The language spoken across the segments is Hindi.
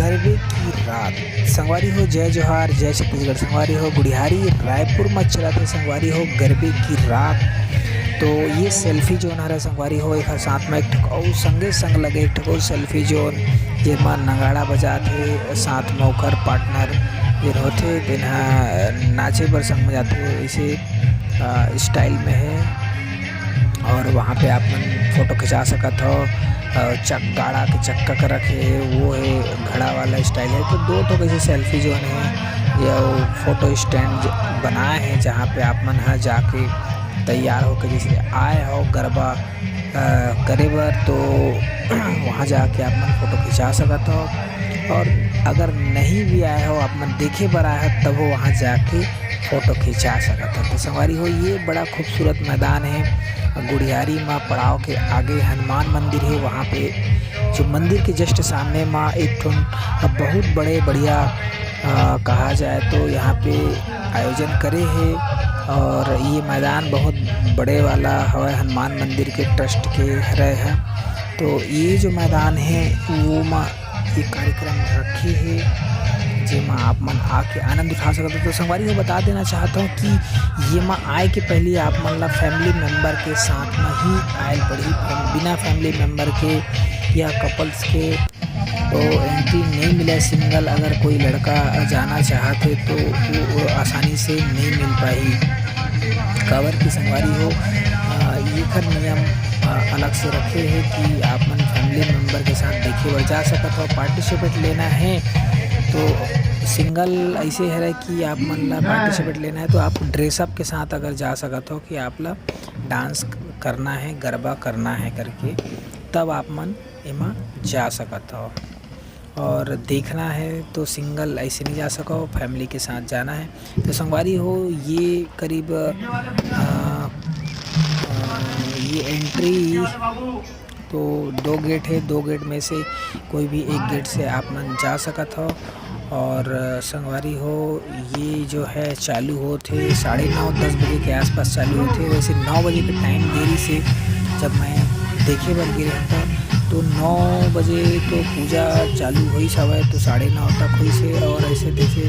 गरबे की रात संगवारी हो। जय जोहार, जय छत्तीसगढ़ संगवारी हो। गुड़िहारी रायपुर में चला थे संगवारी हो गरबे की रात। तो ये सेल्फी जोन हर संगवारी हो एक साथ में एक ठक संगे संग लगे एक ठको सेल्फी जोन जेमा नगाड़ा बजाते साथ में ओकर पार्टनर ये होते बिना नाचे बर संग में जाते ऐसे स्टाइल में है। और वहाँ पे आप मन फ़ोटो खिंचा सकत हो। गाड़ा के चक्का का रखे वो है घड़ा वाला स्टाइल है। तो दो तो कैसे सेल्फी जोन है या फ़ोटो स्टैंड बनाए हैं जहाँ पे आप मन है जाके तैयार होकर जैसे आए हो गरबा करे बर तो वहाँ जाके आप मन फ़ोटो खिंचा सकत हो। और अगर नहीं भी आए हो आप मन देखे बर आए हो तब वो वहाँ जाके फ़ोटो खिंचा सकत हो। तो संगवारी हो ये बड़ा खूबसूरत मैदान है गुड़ियारी माँ पड़ाव के आगे हनुमान मंदिर है। वहाँ पे जो मंदिर के जस्ट सामने माँ एक बहुत बड़े बढ़िया कहा जाए तो यहाँ पे आयोजन करे है। और ये मैदान बहुत बड़े वाला है हनुमान मंदिर के ट्रस्ट के रहे हैं। तो ये जो मैदान है वो माँ ये कार्यक्रम रखे है जिसमें आप मन आके आनंद उठा सकते हो। तो संगवारी को बता देना चाहता हूँ कि ये माँ आए के पहले आप मन ला फैमिली मेम्बर के साथ में ही आयल पड़ी। बिना फैमिली मेम्बर के या कपल्स के तो एंट्री नहीं मिले। सिंगल अगर कोई लड़का जाना चाहते तो वो आसानी से नहीं मिल पाई। कवर की संगवारी हो ये कर नियम अलग से रखे हैं कि आप मन फैमिली मेम्बर के साथ देखे बर जा सकते हो। पार्टिसिपेट लेना है तो सिंगल ऐसे है कि आप मन ला पार्टिसिपेट लेना है तो आप ड्रेसअप के साथ अगर जा सकते हो कि आप ला डांस करना है गरबा करना है करके तब आप मन एमा जा सकते हो। और देखना है तो सिंगल ऐसे नहीं जा सको फैमिली के साथ जाना है। तो संगवारी हो ये करीब ये एंट्री तो 2 गेट है। 2 गेट में से कोई भी एक गेट से आप मन जा सकत हो। और संगवारी हो ये जो है चालू होते 9:30-10 बजे के आसपास चालू होते। वैसे 9 बजे के टाइम देरी से जब मैं देखे बर गिरे था तो 9 बजे तो पूजा चालू हुई सवै तो 9:30 तक हुई से। और ऐसे देखे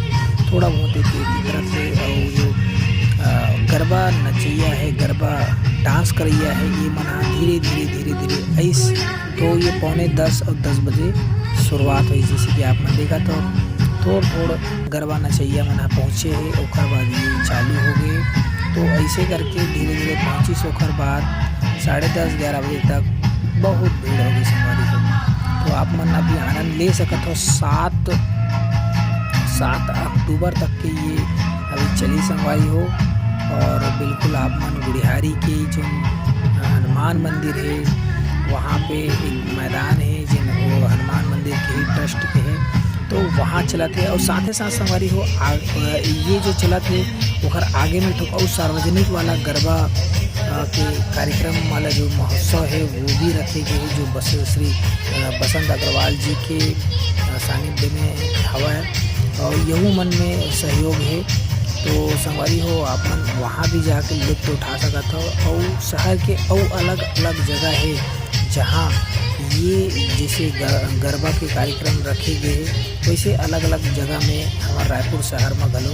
थोड़ा बहुत एक तरफ से और जो गरबा नचैया है गरबा डांस करैया है ये मना धीरे धीरे ऐसे तो ये 9:45 और 10 बजे शुरुआत हुई। जैसे कि आप मन देखा तो थोड़ा गरबा नचैया मना पहुँचे है ओकर बाद ये चालू हो गए। तो ऐसे करके धीरे धीरे पहुँची से ओकर बाद 10:30-11 बजे तक बहुत भीड़ होगी संगवारी को। तो आप मन अभी आनंद ले सकते हो। 7 अक्टूबर तक के ये अभी चली संगवारी हो। और बिल्कुल आप मन गुड़िहारी के जो हनुमान मंदिर है वहाँ पे एक मैदान है जिन वो हनुमान मंदिर के ही ट्रस्ट के है तो वहाँ चला थे। और साथ ही साथ संगवारी हो ये जो चला थे ओकर आगे में तो और सार्वजनिक वाला गरबा के कार्यक्रम वाला जो महोत्सव है वो भी रखे गए जो श्री बसंत अग्रवाल जी के सानिध्य में हवा है। और यहू मन में सहयोग है। तो संगवारी हो आप मन वहाँ भी जाकर लुत्फ उठा सकते हो। और शहर के और अलग अलग जगह है जहाँ ये जैसे गरबा के कार्यक्रम रखे गए वैसे अलग अलग जगह में हमारे रायपुर शहर में गलो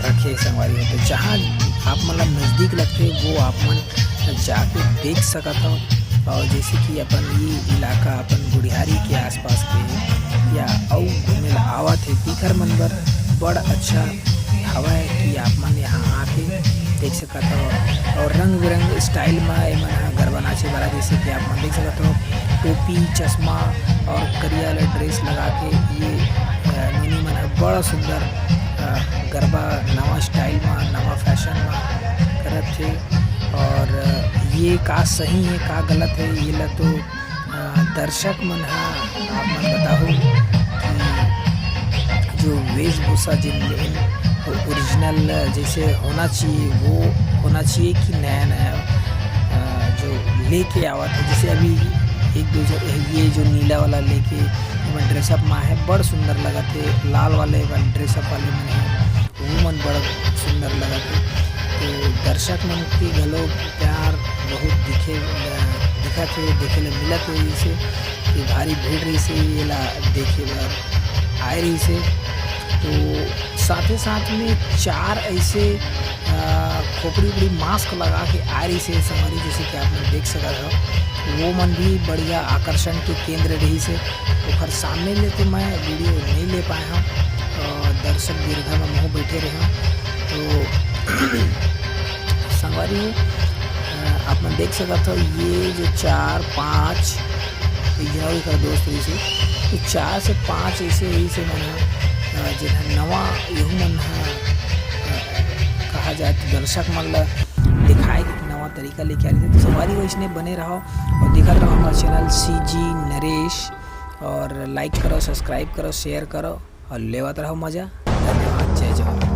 रखे संगवारी हो। तो जहाँ आप मतलब नज़दीक लगते वो आप मन जाके देख सकते हो। और जैसे कि अपन ये इलाका अपन गुड़िहारी के आसपास के या और घूमे आवत है तीखर मंदिर बड़ा अच्छा हवा है कि आप मन यहाँ आके देख सकते हो। और रंग बिरंग स्टाइल में मन गरबा नाचे वाला जैसे कि आप मन देख सकते हो टोपी चश्मा और करिया वाला ड्रेस लगा के ये मिनी मन है बड़ा सुंदर गरबा नवा स्टाइल में नवा फैशन में करत थे। और ये का सही है का गलत है ये ला तो दर्शक मन है आप मन बताओ कि जो वेशभूषा जिन ओरिजिनल जैसे होना चाहिए वो होना चाहिए कि नया जो लेके आवा था। जैसे अभी एक दो ये जो नीला वाला लेके ड्रेसअप में है बड़ सुंदर लगा थे। लाल वाले ड्रेसअप वाले मन है वो मन बड़ा सुंदर लगा थे। तो दर्शक मन की गलो प्यार बहुत दिखा थे देखे मिला थे जैसे कि भारी भीड़ रही से ये ला देखे आए रही से। तो साथ ही साथ में 4 ऐसे खोपड़ी उपड़ी मास्क लगा के आ रही से संगवारी, जैसे कि आप लोग देख सकत हो। वो मन भी बढ़िया आकर्षण के केंद्र रही से। ओखर सामने ले तो मैं वीडियो नहीं ले पाए हूँ, दर्शक दीर्घा में मुँह बैठे रहे हूँ। तो संगवारी आप मन देख सकत हो, ये जो 4-5 का दोस्त रही से, तो 4 से 5 ऐसे ही से मन जिन्हें नवा यहू मन कहा जाए तो दर्शक मन ला दिखाए कि नवा तरीका लेके आ रही है। तो संगवारी हो इसने बने रहो और देखते रहो हमारा चैनल CG नरेश, और लाइक करो, सब्सक्राइब करो, शेयर करो और लेवत रहो मज़ा। धन्यवाद, जय जवान।